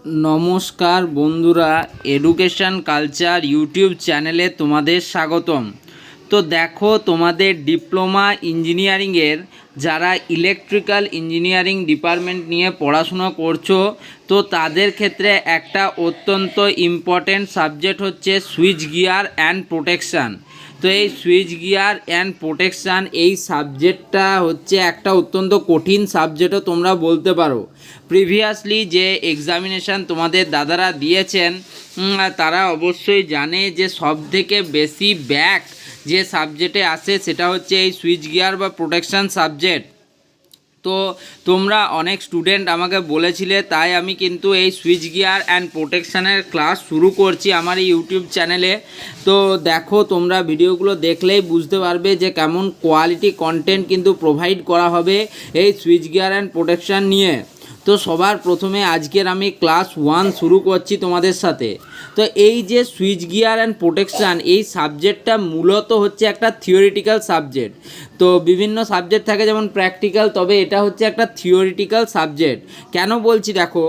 नमस्कार बंधुरा education culture YouTube चैनले तुम्हादेर स्वागतम। तो देखो तुम्हादेर डिप्लोमा इंजिनियारिंगेर যারা ইলেকট্রিক্যাল ইঞ্জিনিয়ারিং ডিপার্টমেন্ট নিয়ে পড়াশোনা করছো তো তাদের ক্ষেত্রে একটা অত্যন্ত ইম্পর্টেন্ট সাবজেক্ট হচ্ছে সুইচ গিয়ার অ্যান্ড প্রোটেকশান। তো এই সুইচ গিয়ার অ্যান্ড প্রোটেকশান এই সাবজেক্টটা হচ্ছে একটা অত্যন্ত কঠিন সাবজেক্টও তোমরা বলতে পারো। প্রিভিয়াসলি যে এক্সামিনেশান তোমাদের দাদারা দিয়েছেন তারা অবশ্যই জানে যে সবথেকে বেশি ব্যাক যে সাবজেক্টে আসে সেটা হচ্ছে এই সুইচ গিয়ার বা প্রোটেকশান সাবজেক্ট। তো তোমরা অনেক স্টুডেন্ট আমাকে বলেছিলে, তাই আমি কিন্তু এই সুইচ গিয়ার অ্যান্ড প্রোটেকশানের ক্লাস শুরু করছি আমার এই ইউটিউব চ্যানেলে। তো দেখো তোমরা ভিডিওগুলো দেখলেই বুঝতে পারবে যে কেমন কোয়ালিটি কন্টেন্ট কিন্তু প্রোভাইড করা হবে এই সুইচ গিয়ার অ্যান্ড প্রোটেকশান নিয়ে। তো সবার প্রথমে আজকের আমি ক্লাস 1 শুরু করছি তোমাদের সাথে। তো এই যে সুইচ গিয়ার অ্যান্ড প্রোটেকশান এই সাবজেক্টটা মূলত হচ্ছে একটা থিওরিটিক্যাল সাবজেক্ট। তো বিভিন্ন সাবজেক্ট থাকে যেমন প্র্যাকটিক্যাল, তবে এটা হচ্ছে একটা থিওরিটিক্যাল সাবজেক্ট। কেন বলছি দেখো,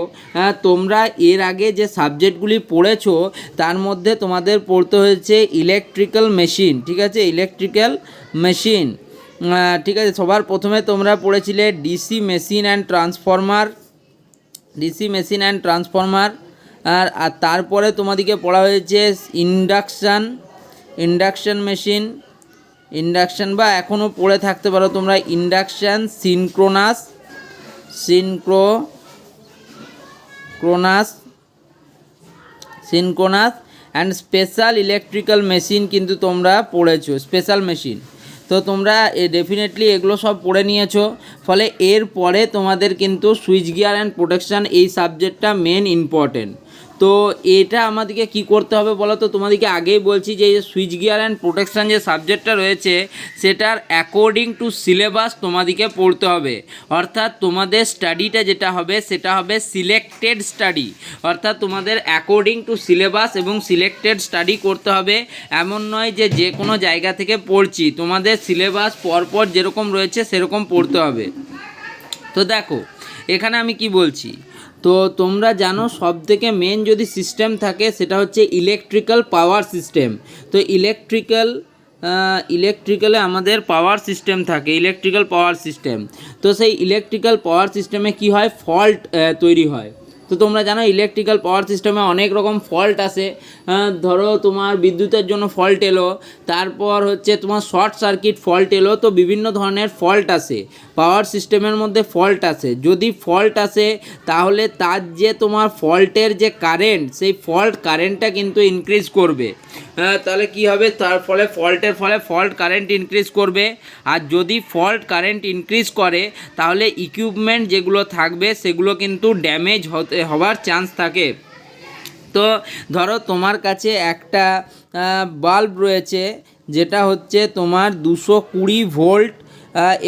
তোমরা এর আগে যে সাবজেক্টগুলি পড়েছো তার মধ্যে তোমাদের পড়তে হয়েছে ইলেকট্রিক্যাল মেশিন, ঠিক আছে, ইলেকট্রিক্যাল মেশিন, ঠিক আছে। সবার প্রথমে তোমরা পড়েছিলে ডিসি মেশিন অ্যান্ড ট্রান্সফরমার, আর তারপরে তোমাদেরকে পড়া হয়েছে ইন্ডাকশান মেশিন, বা এখনও পড়ে থাকতে পারো তোমরা induction, synchronous and special electrical machine কিন্তু তোমরা পড়েছো, স্পেশাল মেশিন। তো তোমরা ডেফিনেটলি এগুলো সব পড়ে নিয়েছো, ফলে এর পরে তোমাদের কিন্তু সুইচ গিয়ার অ্যান্ড প্রোটেকশান এই সাবজেক্টটা মেন ইম্পর্টেন্ট। তো এটা আমাদেরকে কি করতে হবে বলো তো, তোমাদেরকে আগেই বলছি যে সুইচ গিয়ার অ্যান্ড প্রোটেকশান যে সাবজেক্টটা রয়েছে সেটার অ্যাকর্ডিং টু সিলেবাস তোমাদেরকে পড়তে হবে। অর্থাৎ তোমাদের স্টাডিটা যেটা হবে সেটা হবে সিলেক্টেড স্টাডি, অর্থাৎ তোমাদের অ্যাকর্ডিং টু সিলেবাস এবং সিলেক্টেড স্টাডি করতে হবে। এমন নয় যে যে কোনো জায়গা থেকে পড়ছি, তোমাদের সিলেবাস পরপর যেরকম রয়েছে সেরকম পড়তে হবে। তো দেখো এখানে আমি কি বলছি, তো তোমরা জানো সবথেকে মেন যদি সিস্টেম থাকে সেটা হচ্ছে ইলেকট্রিক্যাল পাওয়ার সিস্টেম। তো ইলেকট্রিক্যালে আমাদের পাওয়ার সিস্টেম থাকে, ইলেকট্রিক্যাল পাওয়ার সিস্টেম। তো সেই ইলেকট্রিক্যাল পাওয়ার সিস্টেমে কি হয়, ফল্ট তৈরি হয়। তো তোমরা জানো ইলেকট্রিক্যাল পাওয়ার সিস্টেমে অনেক রকম ফল্ট আসে। ধরো তোমার বিদ্যুতের জন্য ফল্ট এলো, তারপর হচ্ছে তোমার শর্ট সার্কিট ফল্ট এলো। তো বিভিন্ন ধরনের ফল্ট আসে, পাওয়ার সিস্টেমের মধ্যে ফল্ট আসে। যদি ফল্ট আসে তাহলে তার যে তোমার ফল্টের যে কারেন্ট, সেই ফল্ট কারেন্টটা কিন্তু ইনক্রিজ করবে। তাহলে কি হবে, তার ফলে ফল্ট কারেন্ট ইনক্রিজ করবে। আর যদি ফল্ট কারেন্ট ইনক্রিজ করে তাহলে ইকুইপমেন্ট যেগুলো থাকবে সেগুলো কিন্তু ড্যামেজ হওয়ার চান্স থাকে। তো ধরো তোমার কাছে একটা বাল্ব রয়েছে যেটা হচ্ছে তোমার 220 ভোল্ট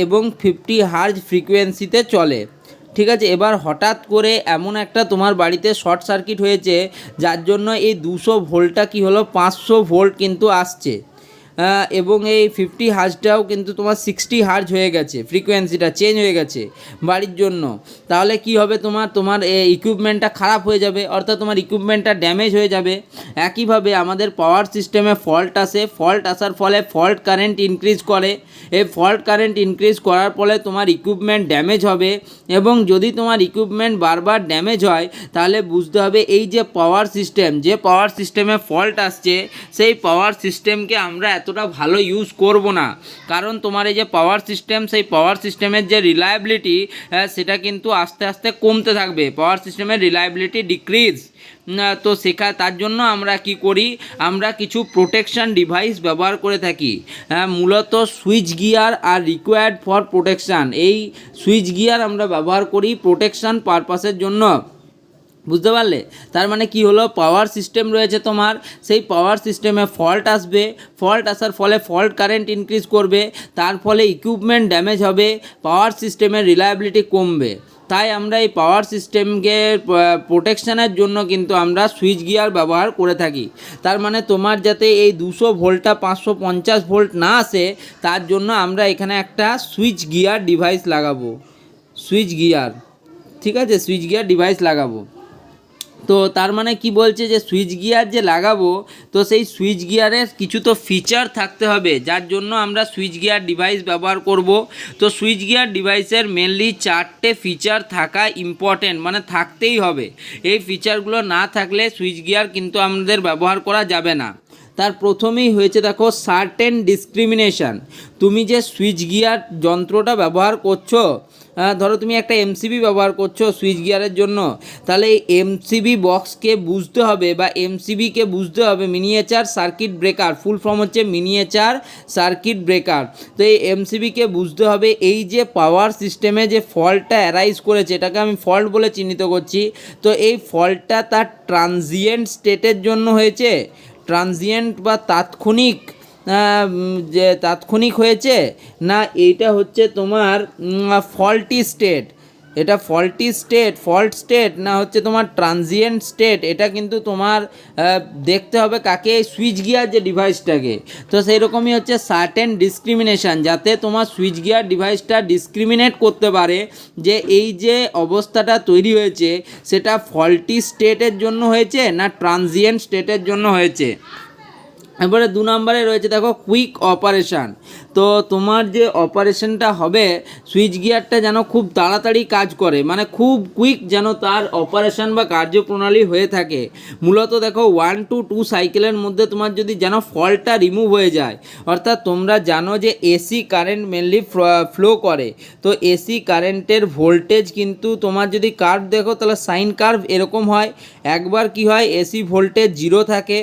এবং 50 হার্জ ফ্রিকোয়েন্সিতে চলে, ঠিক আছে। এবার হঠাৎ করে এমন একটা তোমার বাড়িতে শর্ট সার্কিট হয়েছে যার জন্য এই 200 ভোল্টটা কী হলো 500 ভোল্ট কিন্তু আসছে, এবং এই 50 হার্জটাও কিন্তু তোমার 60 হার্জ হয়ে গেছে, ফ্রিকোয়েন্সিটা চেঞ্জ হয়ে গেছে বাড়ির জন্য। তাহলে কি হবে, তোমার ইকুইপমেন্টটা খারাপ হয়ে যাবে, অর্থাৎ তোমার ইকুইপমেন্টটা ড্যামেজ হয়ে যাবে। একইভাবে আমাদের পাওয়ার সিস্টেমে ফল্ট আসে, ফল্ট আসার ফলে ফল্ট কারেন্ট ইনক্রিজ করে। এই ফল্ট কারেন্ট ইনক্রিজ করার ফলে তোমার ইকুইপমেন্ট ড্যামেজ হবে, এবং যদি তোমার ইকুইপমেন্ট বারবার ড্যামেজ হয় তাহলে বুঝতে হবে এই যে পাওয়ার সিস্টেমে ফল্ট আসছে সেই পাওয়ার সিস্টেমকে আমরা এতটা ভালো ইউজ করব না। কারণ তোমার এই যে পাওয়ার সিস্টেম, সেই পাওয়ার সিস্টেমের যে রিলায়েবিলিটি সেটা কিন্তু আস্তে আস্তে কমতে থাকবে, পাওয়ার সিস্টেমের রিলায়েবিলিটি ডিক্রিজ। তো তার জন্য আমরা কি করি, আমরা কিছু প্রোটেকশান ডিভাইস ব্যবহার করে থাকি। মূলত switch gear R required for protection, এই সুইচ গিয়ার আমরা ব্যবহার করি প্রোটেকশান পারপাসের জন্য, বুঝতে পারলে। তার মানে কি হলো, পাওয়ার সিস্টেম রয়েছে তোমার, সেই পাওয়ার সিস্টেমে ফল্ট আসবে, ফল্ট আসার ফলে ফল্ট কারেন্ট ইনক্রিজ করবে, তার ফলে ইকুইপমেন্ট ড্যামেজ হবে, পাওয়ার সিস্টেমের রিলায়েবিলিটি কমবে। তাই আমরা এই পাওয়ার সিস্টেমকে প্রোটেকশানের জন্য কিন্তু আমরা সুইচ গিয়ার ব্যবহার করে থাকি। তার মানে তোমার যাতে এই 200 ভোল্টটা 550 ভোল্ট না আসে তার জন্য আমরা এখানে একটা সুইচ গিয়ার ডিভাইস লাগাবো, ঠিক আছে, সুইচ গিয়ার ডিভাইস লাগাবো। তো তার মানে কি বলছে যে সুইচ গিয়ার যে লাগাবো, তো সেই সুইচ গিয়ারের কিছু তো ফিচার থাকতে হবে, যার জন্য আমরা সুইচ গিয়ার ডিভাইস ব্যবহার করব। তো সুইচ গিয়ার ডিভাইসের মেনলি 4টে ফিচার থাকা ইম্পর্টেন্ট, মানে থাকতেই হবে। এই ফিচারগুলো না থাকলে সুইচ গিয়ার কিন্তু আমাদের ব্যবহার করা যাবে না। তার প্রথমেই হয়েছে দেখো সার্টেন ডিসক্রিমিনেশন। তুমি যে সুইচ গিয়ার যন্ত্রটা ব্যবহার করছো, ধরো তুমি একটা এমসিবি ব্যবহার করছো সুইচ গিয়ারের জন্য, তাহলে এই এমসিবি বক্সকে বুঝতে হবে বা এমসিবিকে বুঝতে হবে miniature circuit breaker, full form হচ্ছে মিনিয়েচার সার্কিট ব্রেকার। তো এই এমসিবিকে বুঝতে হবে এই যে পাওয়ার সিস্টেমে যে ফল্টটা অ্যারাইজ করেছে, এটাকে আমি ফল্ট বলে চিহ্নিত করছি। তো এই ফল্টটা তার ট্রানজিয়েন্ট স্টেটের জন্য হয়েছে, ট্রানজিয়েন্ট বা তাৎক্ষণিক, যে তাৎক্ষণিক হয়েছে, না এইটা হচ্ছে তোমার ফল্টি স্টেট, এটা ফল্টি স্টেট, ফল্ট স্টেট, না হচ্ছে তোমার ট্রানজিয়েন্ট স্টেট, এটা কিন্তু তোমার দেখতে হবে কাকে, সুইচ গিয়ার যে ডিভাইসটাকে। তো সেই রকমই হচ্ছে সার্টেন ডিসক্রিমিনেশান, যাতে তোমার সুইচ গিয়ার ডিভাইসটা ডিসক্রিমিনেট করতে পারে যে এই যে অবস্থাটা তৈরি হয়েছে সেটা ফল্টি স্টেটের জন্য হয়েছে না ট্রানজিয়েন্ট স্টেটের জন্য হয়েছে। এবারে 2 নম্বরে রয়েছে দেখো কুইক অপারেশান। তো তোমার যে অপারেশনটা হবে সুইচ গিয়ারটা যেন খুব তাড়াতাড়ি কাজ করে, মানে খুব কুইক যেন তার অপারেশন বা কার্যপ্রণালী হয়ে থাকে। মূলত দেখো 1 to 2 সাইকেলের মধ্যে তোমার যদি যেন ফল্টটা রিমুভ হয়ে যায়, অর্থাৎ তোমরা জানো যে এসি কারেন্ট মেনলি ফ্লো করে। তো এসি কারেন্টের ভোল্টেজ কিন্তু তোমার যদি কার্ভ দেখো তাহলে সাইন কার্ভ এরকম হয়। একবার কি হয়, এসি ভোল্টেজ 0 থাকে,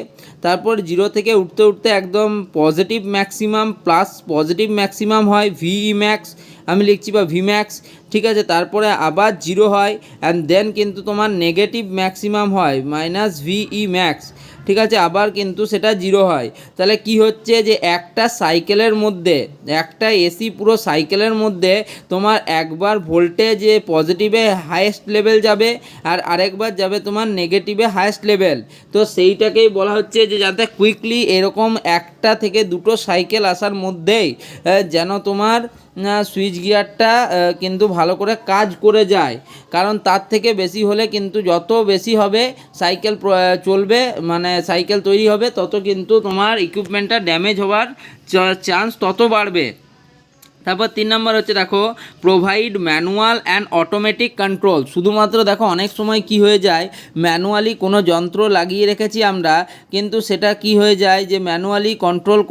তারপর 0 থেকে উঠতে উঠতে একদম positive maximum plus positive maximum হয় ভিই ম্যাক্স, আমি লিখছি বা ভি ম্যাক্স, ঠিক আছে। তারপরে আবার 0 হয় অ্যান্ড দেন কিন্তু তোমার নেগেটিভ ম্যাক্সিমাম হয় মাইনাস ভিই ম্যাক্স, ঠিক আছে, আবার কিন্তু সেটা 0 হয়। তাহলে কি হচ্ছে যে একটা সাইকেলের মধ্যে, একটা এসি পুরো সাইকেলের মধ্যে তোমার একবার ভোল্টেজ পজিটিভে হাইয়েস্ট লেভেল যাবে আর আরেকবার যাবে তোমার নেগেটিভে হাইয়েস্ট লেভেল। তো সেইটাকেই বলা হচ্ছে যে যাতে কুইকলি এরকম একটা থেকে দুটো সাইকেল আসার মধ্যেই যেন তোমার সুইচ গিয়ারটা কিন্তু ভালো করে কাজ করে যায়। কারণ তার থেকে বেশি হলে কিন্তু যত বেশি হবে সাইকেল চলবে, মানে সাইকেল তৈরি হবে, তত কিন্তু তোমার ইকুইপমেন্টটা ড্যামেজ হওয়ার চান্স তত বাড়বে। তারপর 3 নম্বর হচ্ছে দেখো provide manual and automatic control. শুধুমাত্র দেখো অনেক সময় কি হয়ে যায়, ম্যানুয়ালি কোনো যন্ত্র লাগিয়ে রেখেছি আমরা, কিন্তু সেটা কি হয়ে যায় যে ম্যানুয়ালি কন্ট্রোল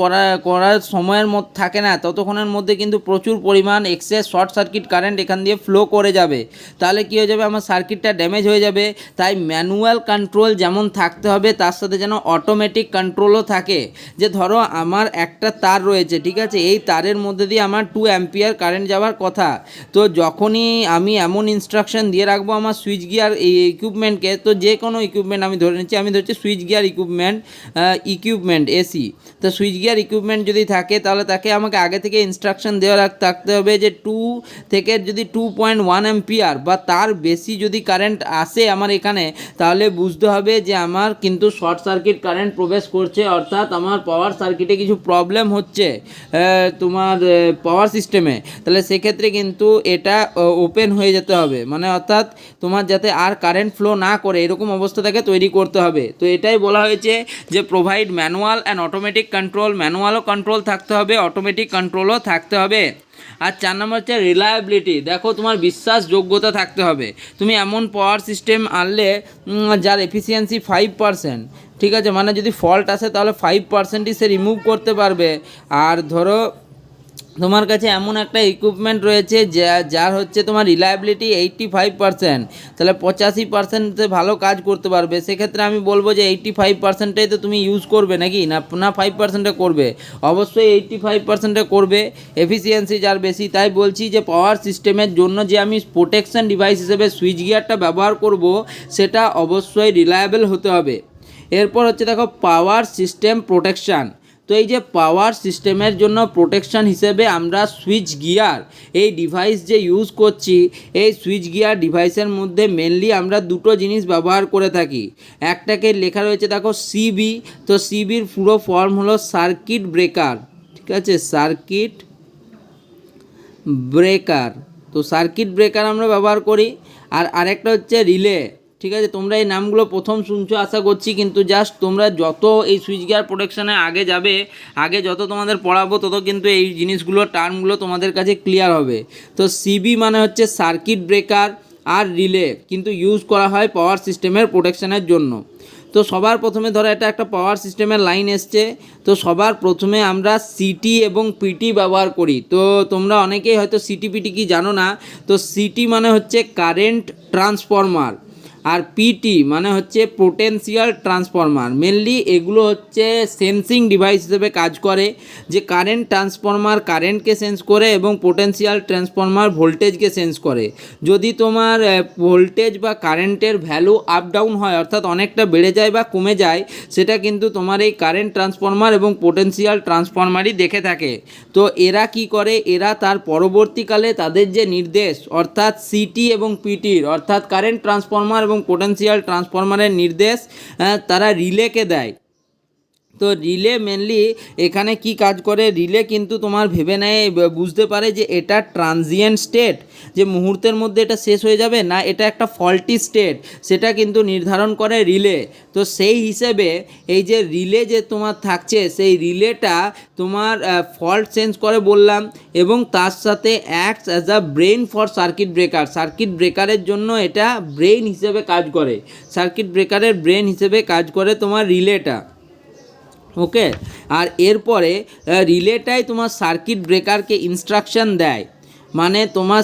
করার সময়ের মধ্যে থাকে না, ততক্ষণের মধ্যে কিন্তু প্রচুর পরিমাণ এক্সেস শর্ট সার্কিট কারেন্ট এখান দিয়ে ফ্লো করে যাবে। তাহলে কি হয়ে যাবে, আমার সার্কিটটা ড্যামেজ হয়ে যাবে। তাই ম্যানুয়াল কন্ট্রোল যেমন থাকতে হবে তার সাথে যেন অটোমেটিক কন্ট্রোলও থাকে। যে ধরো আমার একটা তার রয়েছে, ঠিক আছে, এই তারের মধ্যে দিয়ে আমার 2 অ্যাম্পিয়ার কারেন্ট যাওয়ার কথা। তো যখনই আমি এমন ইনস্ট্রাকশন দিয়ে রাখবো আমার সুইচ গিয়ার এই ইকুইপমেন্টকে, তো যে কোনো ইকুইপমেন্ট আমি ধরে নিচ্ছি, আমি ধরছি সুইচ গিয়ার ইকুইপমেন্ট এসি, তো সুইচ গিয়ার ইকুইপমেন্ট যদি থাকে তাহলে তাকে আমাকে আগে থেকে ইনস্ট্রাকশন দেওয়া থাকতে হবে যে 2 থেকে যদি 2.1 অ্যাম্পিয়ার বা তার বেশি যদি কারেন্ট আসে আমার এখানে, তাহলে বুঝতে হবে যে আমার কিন্তু শর্ট সার্কিট কারেন্ট প্রবেশ করছে, অর্থাৎ আমার পাওয়ার সার্কিটে কিছু প্রবলেম হচ্ছে তোমার পাওয়ার সিস্টেমে। তাহলে সেক্ষেত্রে কিন্তু এটা ওপেন হয়ে যেতে হবে, মানে অর্থাৎ তোমার যাতে আর কারেন্ট ফ্লো না করে এরকম অবস্থা তাকে তৈরি করতে হবে। তো এটাই বলা হয়েছে যে provide manual and automatic control, ম্যানুয়ালও কন্ট্রোল থাকতে হবে, অটোমেটিক কন্ট্রোলও থাকতে হবে। আর 4 নম্বর হচ্ছে রিলায়েবিলিটি। দেখো তোমার বিশ্বাসযোগ্যতা থাকতে হবে। তুমি এমন পাওয়ার সিস্টেম আনলে যার এফিসিয়েন্সি 5%, ঠিক আছে, মানে যদি ফল্ট আসে তাহলে 5%ই সে রিমুভ করতে পারবে। আর ধরো তোমার কাছে এমন একটা ইকুইপমেন্ট রয়েছে যার হচ্ছে তোমার রিলায়েবিলিটি 85%, তাহলে 85% ভালো কাজ করতে পারবে। সেক্ষেত্রে আমি বলবো যে 85%টাই তো তুমি ইউজ করবে নাকি, না 5%-এ করবে, অবশ্যই 85%-এ করবে, এফিসিয়েন্সি যার বেশি। তাই বলছি যে পাওয়ার সিস্টেমের জন্য যে আমি প্রোটেকশন ডিভাইস হিসেবে সুইচ গিয়ারটা ব্যবহার করব সেটা অবশ্যই রিলায়েবল হতে হবে। এরপর হচ্ছে দেখো পাওয়ার সিস্টেম প্রোটেকশান। তো এই যে পাওয়ার সিস্টেমের জন্য প্রোটেকশান হিসেবে আমরা সুইচ গিয়ার এই ডিভাইস যে ইউজ করছি, এই সুইচ গিয়ার ডিভাইসের মধ্যে মেনলি আমরা দুটো জিনিস ব্যবহার করে থাকি। একটাকে লেখা রয়েছে দেখো সিবি, তো সিবির পুরো ফর্ম হলো সার্কিট ব্রেকার, ঠিক আছে, সার্কিট ব্রেকার। তো সার্কিট ব্রেকার আমরা ব্যবহার করি। আর আরেকটা হচ্ছে রিলে, ঠিক আছে, তোমরা এই নামগুলো প্রথম শুনছো আশা করছি, কিন্তু জাস্ট তোমরা যত এই সুইচ গিয়ার প্রোটেকশানে আগে যাবে, আগে যত তোমাদের পড়াবো তত কিন্তু এই জিনিসগুলো টার্মগুলো তোমাদের কাছে ক্লিয়ার হবে। তো সিবি মানে হচ্ছে সার্কিট ব্রেকার আর রিলে, কিন্তু ইউজ করা হয় পাওয়ার সিস্টেমের প্রোটেকশানের জন্য। তো সবার প্রথমে ধরো এটা একটা পাওয়ার সিস্টেমের লাইন এসছে, তো সবার প্রথমে আমরা সিটি এবং পিটি ব্যবহার করি। তো তোমরা অনেকেই হয়তো সিটি পিটি কি জানো না। তো সিটি মানে হচ্ছে কারেন্ট ট্রান্সফরমার, আর পিটি মানে হচ্ছে পোটেনশিয়াল ট্রান্সফরমার। মেনলি এগুলো হচ্ছে সেন্সিং ডিভাইস হিসেবে কাজ করে, যে কারেন্ট ট্রান্সফরমার কারেন্টকে সেন্স করে এবং পোটেনশিয়াল ট্রান্সফরমার ভোল্টেজকে সেন্স করে। যদি তোমার ভোল্টেজ বা কারেন্টের ভ্যালু আপ ডাউন হয়, অর্থাৎ অনেকটা বেড়ে যায় বা কমে যায়, সেটা কিন্তু তোমার এই কারেন্ট ট্রান্সফরমার এবং পোটেনশিয়াল ট্রান্সফরমারই দেখে থাকে। তো এরা কি করে, এরা তার পরবর্তীকালে তাদের যে নির্দেশ, অর্থাৎ সিটি এবং পিটির, অর্থাৎ কারেন্ট ট্রান্সফরমার এবং পোটেনশিয়াল ট্রান্সফরমারের নির্দেশ তারা রিলেকে দেয়। তো রিলে মেনলি এখানে কি কাজ করে, রিলে কিন্তু তোমার ভেবে নেয়, বুঝতে পারে যে এটা ট্রানজিয়েন্ট স্টেট, যে মুহূর্তের মধ্যে এটা শেষ হয়ে যাবে, না এটা একটা ফল্টি স্টেট, সেটা কিন্তু নির্ধারণ করে রিলে। তো সেই হিসেবে এই যে রিলে যে তোমার থাকছে, সেই রিলেটা তোমার ফল্ট সেন্স করে বললাম, এবং তার সাথে acts as a brain for circuit breaker. Circuit ব্রেকারের জন্য এটা ব্রেন হিসেবে কাজ করে, সার্কিট ব্রেকারের ব্রেন হিসেবে কাজ করে তোমার রিলেটা। ওকে, আর এরপরে রিলেটাই তোমার সার্কিট ব্রেকারকে ইনস্ট্রাকশন দেয়, মানে তোমার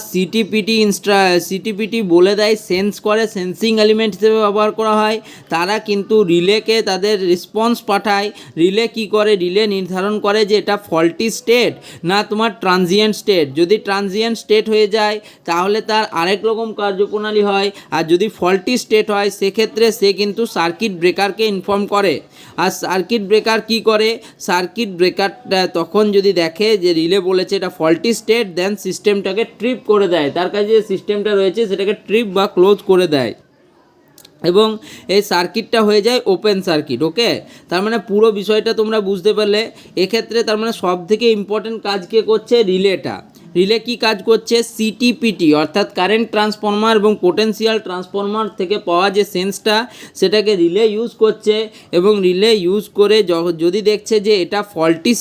সিটিপিটি বলে দেয়, সেন্স করে, সেন্সিং এলিমেন্ট হিসেবে ব্যবহার করা হয়। তারা কিন্তু রিলেকে তাদের রেসপন্স পাঠায়। রিলে কি করে, রিলে নির্ধারণ করে যে এটা ফল্টি স্টেট না তোমার ট্রানজিয়েন্ট স্টেট। যদি ট্রানজিয়েন্ট স্টেট হয়ে যায় তাহলে তার আরেক রকম কার্যপ্রণালী হয়, আর যদি ফল্টি স্টেট হয় সেক্ষেত্রে সে কিন্তু সার্কিট ব্রেকারকে ইনফর্ম করে। আর সার্কিট ব্রেকার কি করে, সার্কিট ব্রেকারটা তখন যদি দেখে যে রিলে বলেছে এটা ফল্টি স্টেট, দেন সিস্টেমটাকে ট্রিপ করে দেয়, তার কাছে যে সিস্টেমটা রয়েছে সেটাকে ট্রিপ বা ক্লোজ করে দেয়, এবং এই সার্কিটটা হয়ে যায় ওপেন সার্কিট। ওকে, তার মানে পুরো বিষয়টা তোমরা বুঝতে পারলে। এক্ষেত্রে তার মানে সব থেকে ইম্পর্টেন্ট কাজ কে করছে, রিলেটা। রিলে কি কাজ করছে, সিটিপিটি অর্থাৎ কারেন্ট ট্রান্সফরমার এবং পোটেনশিয়াল ট্রান্সফরমার থেকে পাওয়া যে সেন্সটা, সেটাকে রিলে ইউজ করছে, এবং রিলে ইউজ করে যদি দেখছে যে এটা ফল্টি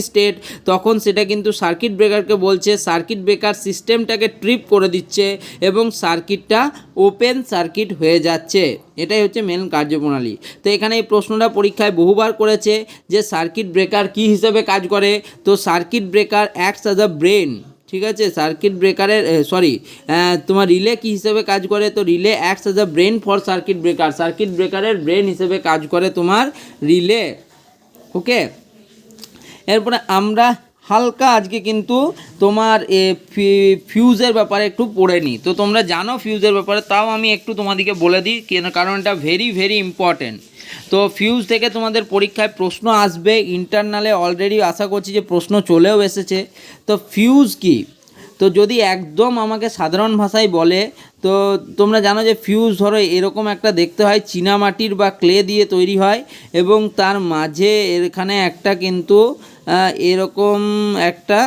স্টেট, তখন সেটা কিন্তু সার্কিট ব্রেকারকে বলছে, সার্কিট ব্রেকার সিস্টেমটাকে ট্রিপ করে দিচ্ছে এবং সার্কিটটা ওপেন সার্কিট হয়ে যাচ্ছে। এটাই হচ্ছে মেন কার্যপ্রণালী। তো এখানে এই প্রশ্নটা পরীক্ষায় বহুবার করেছে যে সার্কিট ব্রেকার কি হিসেবে কাজ করে। তো circuit breaker acts as a brain, ঠিক আছে, সার্কিট ব্রেকারের তোমার রিলে কি হিসেবে কাজ করে, তো relay acts as a brain for circuit breaker, circuit ব্রেকারের ব্রেন হিসেবে কাজ করে তোমার রিলে। ওকে, এরপরে আমরা হালকা আজকে কিন্তু তোমার ফিউজের ব্যাপারে একটু পড়ে নিই। তো তোমরা জানো ফিউজের ব্যাপারে, তাও আমি একটু তোমাদেরকে বলে দিই কেন, কারণ এটা ভেরি ভেরি ইম্পর্টেন্ট। তো ফিউজ থেকে তোমাদের পরীক্ষায় প্রশ্ন আসবে, ইন্টারনালে অলরেডি আশা করছি যে প্রশ্ন চলেও এসেছে। তো ফিউজ কি, তো যদি একদম আমাকে সাধারণ ভাষায় বলে, তো তোমরা জানো যে ফিউজ ধরো এরকম একটা দেখতে হয়, চীনামাটির বা ক্লে দিয়ে তৈরি হয়, এবং তার মাঝে এখানে একটা কিন্তু এরকম একটা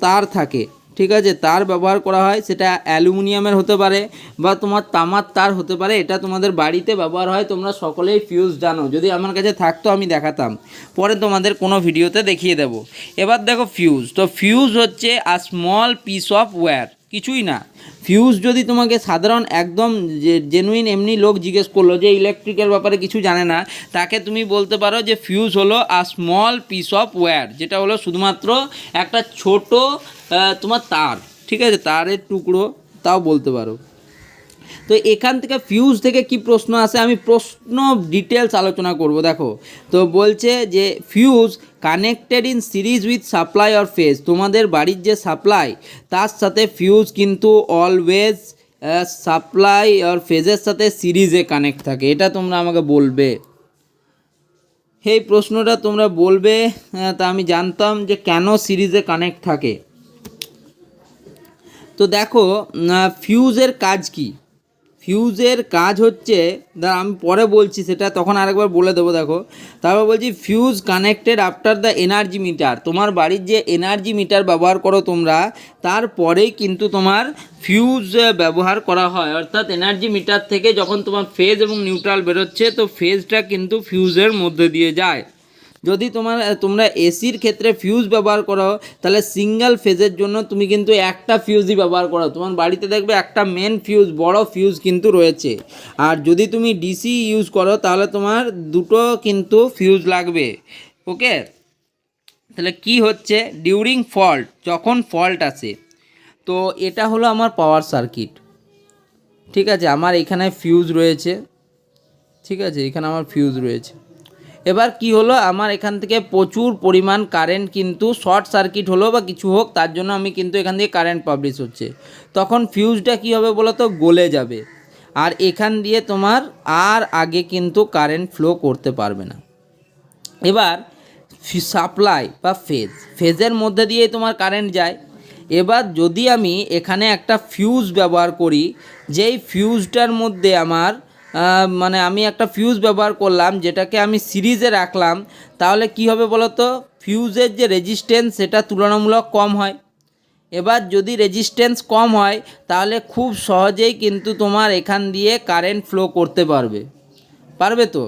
তার থাকে, ঠিক আছে, তার ব্যবহার করা হয়, সেটা অ্যালুমিনিয়ামের হতে পারে বা তোমার তামার তার হতে পারে। এটা তোমাদের বাড়িতে ব্যবহার হয়, তোমরা সকলেই ফিউজ জানো, যদি আমার কাছে থাকতো আমি দেখাতাম, পরে তোমাদের কোনো ভিডিওতে দেখিয়ে দেবো। এবার দেখো ফিউজ, তো ফিউজ হচ্ছে a small piece of wire, কিছুই না। ফিউজ যদি তোমাকে সাধারণ একদম জেনুইন এমনি লোক জিজ্ঞেস করলো যে ইলেকট্রিকের ব্যাপারে কিছু জানে না, তাকে তুমি বলতে পারো যে ফিউজ হলো a small piece of wire, যেটা হলো শুধুমাত্র একটা ছোট তোমার তার, ঠিক আছে, তারের টুকরো, তাও বলতে পারো। তো এখান থেকে ফিউজ থেকে কি প্রশ্ন আসে, আমি প্রশ্ন ডিটেলস আলোচনা করব। দেখো, তো বলছে যে fuse connected in series with supply or phase, তোমাদের বাড়ির যে সাপ্লাই তার সাথে ফিউজ কিন্তু অলওয়েজ সাপ্লাই অর ফেজের সাথে সিরিজে কানেক্ট থাকে। এটা তোমরা আমাকে বলবে, এই প্রশ্নটা তোমরা বলবে। তা আমি জানতাম যে কেন সিরিজে কানেক্ট থাকে। তো দেখো ফিউজের কাজ কি, ফিউজের কাজ হচ্ছে, আমি পরে বলছি সেটা, তখন আরেকবার বলে দেবো। দেখো, তারপর বলছি fuse connected after the energy meter. তোমার বাড়ির যে এনার্জি মিটার ব্যবহার করো তোমরা, তারপরেই কিন্তু তোমার ফিউজ ব্যবহার করা হয়। অর্থাৎ এনার্জি মিটার থেকে যখন তোমার ফেজ এবং নিউট্রাল বেরোচ্ছে, তো ফেজটা কিন্তু ফিউজের মধ্যে দিয়ে যায়। যদি তোমরা এসির ক্ষেত্রে ফিউজ ব্যবহার করো, তাহলে সিঙ্গেল ফেজের জন্য তুমি কিন্তু একটা ফিউজই ব্যবহার করো। তোমার বাড়িতে দেখবে একটা মেন ফিউজ, বড় ফিউজ কিন্তু রয়েছে। আর যদি তুমি ডিসি ইউজ করো, তাহলে তোমার দুটো কিন্তু ফিউজ লাগবে। ওকে, তাহলে কি হচ্ছে, ডিউরিং ফল্ট, যখন ফল্ট আসে, তো এটা হলো আমার পাওয়ার সার্কিট। ঠিক আছে, আমার এখানে ফিউজ রয়েছে। ঠিক আছে, এখানে আমার ফিউজ রয়েছে। এবার কি হলো, আমার এখান থেকে প্রচুর পরিমাণ কারেন্ট কিন্তু শর্ট সার্কিট হলো বা কিছু হোক, তার জন্য আমি কিন্তু এখান থেকে কারেন্ট পাবলিশ হচ্ছে। তখন ফিউজটা কী হবে বলো তো, গলে যাবে। আর এখান দিয়ে তোমার আর আগে কিন্তু কারেন্ট ফ্লো করতে পারবে না। এবার সাপ্লাই বা ফেজের মধ্যে দিয়ে তোমার কারেন্ট যায়। এবার যদি আমি এখানে একটা ফিউজ ব্যবহার করি, যেই ফিউজটার মধ্যে আমার আমি একটা ফিউজ ব্যবহার করলাম, যেটাকে আমি সিরিজে রাখলাম, তাহলে কি হবে বলো তো, ফিউজের যে রেজিস্ট্যান্স সেটা তুলনামূলক কম হয়। এবার যদি রেজিস্ট্যান্স কম হয়, তাহলে খুব সহজেই কিন্তু তোমার এখান দিয়ে কারেন্ট ফ্লো করতে পারবে তো।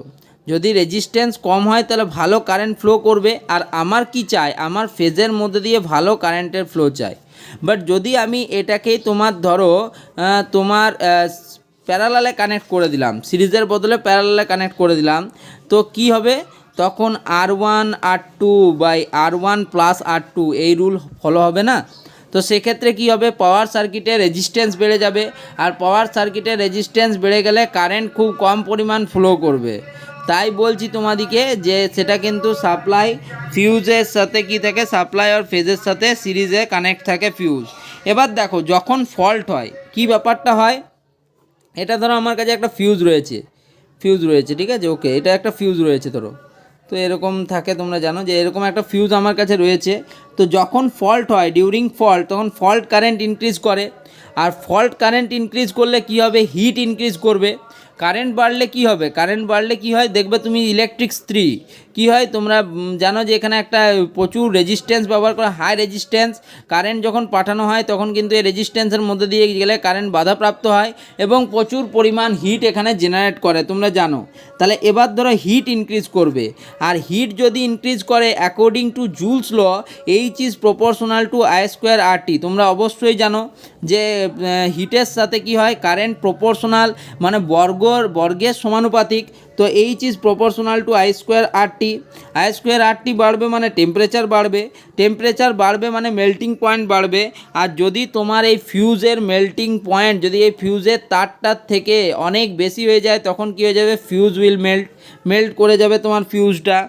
যদি রেজিস্ট্যান্স কম হয়, তাহলে ভালো কারেন্ট ফ্লো করবে। আর আমার কি চাই, আমার ফেজের মধ্যে দিয়ে ভালো কারেন্টের ফ্লো চাই। বাট যদি আমি এটাকেই তোমার ধরো তোমার প্যারালালে কানেক্ট করে দিলাম, সিরিজের বদলে প্যারালালে কানেক্ট করে দিলাম, তো কি হবে, তখন R1 R2 by R1 plus R2 এই রুল ফলো হবে না। তো সেক্ষেত্রে কি হবে, পাওয়ার সার্কিটের রেজিস্ট্যান্স বেড়ে যাবে। আর পাওয়ার সার্কিটের রেজিস্ট্যান্স বেড়ে গেলে কারেন্ট খুব কম পরিমাণ ফ্লো করবে। তাই বলছি তোমাদিকে যে সেটা কিন্তু সাপ্লাই ফিউজের সাথে কি থাকে, সাপ্লাই আর ফেজের সাথে সিরিজে কানেক্ট থাকে ফিউজ। এবার দেখো, যখন ফল্ট হয় কি ব্যাপারটা হয়, এটা ধরো আমার কাছে একটা ফিউজ রয়েছে, ঠিক আছে, ওকে, এটা একটা ফিউজ রয়েছে ধরো। তো এরকম থাকে, তোমরা জানো যে এরকম একটা ফিউজ আমার কাছে রয়েছে। তো যখন ফল্ট হয়, ডিউরিং ফল্ট, তখন ফল্ট কারেন্ট ইনক্রিজ করে। আর ফল্ট কারেন্ট ইনক্রিজ করলে কি হবে, হিট ইনক্রিজ করবে। কারেন্ট বাড়লে কি হয়, দেখবে তুমি ইলেকট্রিক স্ত্রী কী হয়, তোমরা জানো যে এখানে একটা প্রচুর রেজিস্ট্যান্স ব্যবহার করা, হাই রেজিস্ট্যান্স কারেন্ট যখন পাঠানো হয়, তখন কিন্তু এই রেজিস্ট্যান্সের মধ্যে দিয়ে গেলে কারেন্ট বাধাপ্রাপ্ত হয় এবং প্রচুর পরিমাণ হিট এখানে জেনারেট করে, তোমরা জানো। তাহলে এবার ধরো হিট ইনক্রিজ করবে। আর হিট যদি ইনক্রিজ করে, according to Joule's law, H is proportional to I square RT। তোমরা অবশ্যই জানো যে হিটের সাথে কি হয়, কারেন্ট প্রপোর্শনাল, মানে বর্গের সমানুপাতিক। তো H is proportional to I square RT বাড়বে মানে টেম্পারেচার বাড়বে মানে মেল্টিং পয়েন্ট বাড়বে। আর যদি তোমার এই ফিউজের মেল্টিং পয়েন্ট, যদি এই ফিউজের তারটার থেকে অনেক বেশি হয়ে যায়, তখন কী হয়ে যাবে, ফিউজ উইল মেল্ট করে যাবে তোমার ফিউজটা।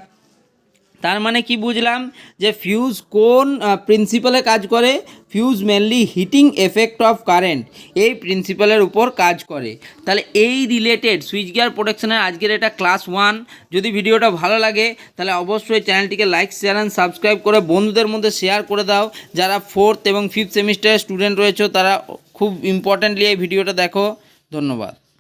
তার মানে কি বুঝলাম, যে ফিউজ কোন প্রিন্সিপালে কাজ করে, fuse mainly heating effect of current, এই প্রিন্সিপালের উপর কাজ করে। তাহলে এই রিলেটেড সুইচ গিয়ার প্রোটেকশনের আজকের এটা ক্লাস 1। যদি ভিডিওটা ভালো লাগে, তাহলে অবশ্যই চ্যানেলটিকে লাইক, শেয়ার অ্যান্ড সাবস্ক্রাইব করে বন্ধুদের মধ্যে শেয়ার করে দাও। যারা 4th এবং 5th সেমিস্টারের স্টুডেন্ট রয়েছে, তারা খুব ইম্পর্ট্যান্টলি এই ভিডিওটা দেখো। ধন্যবাদ।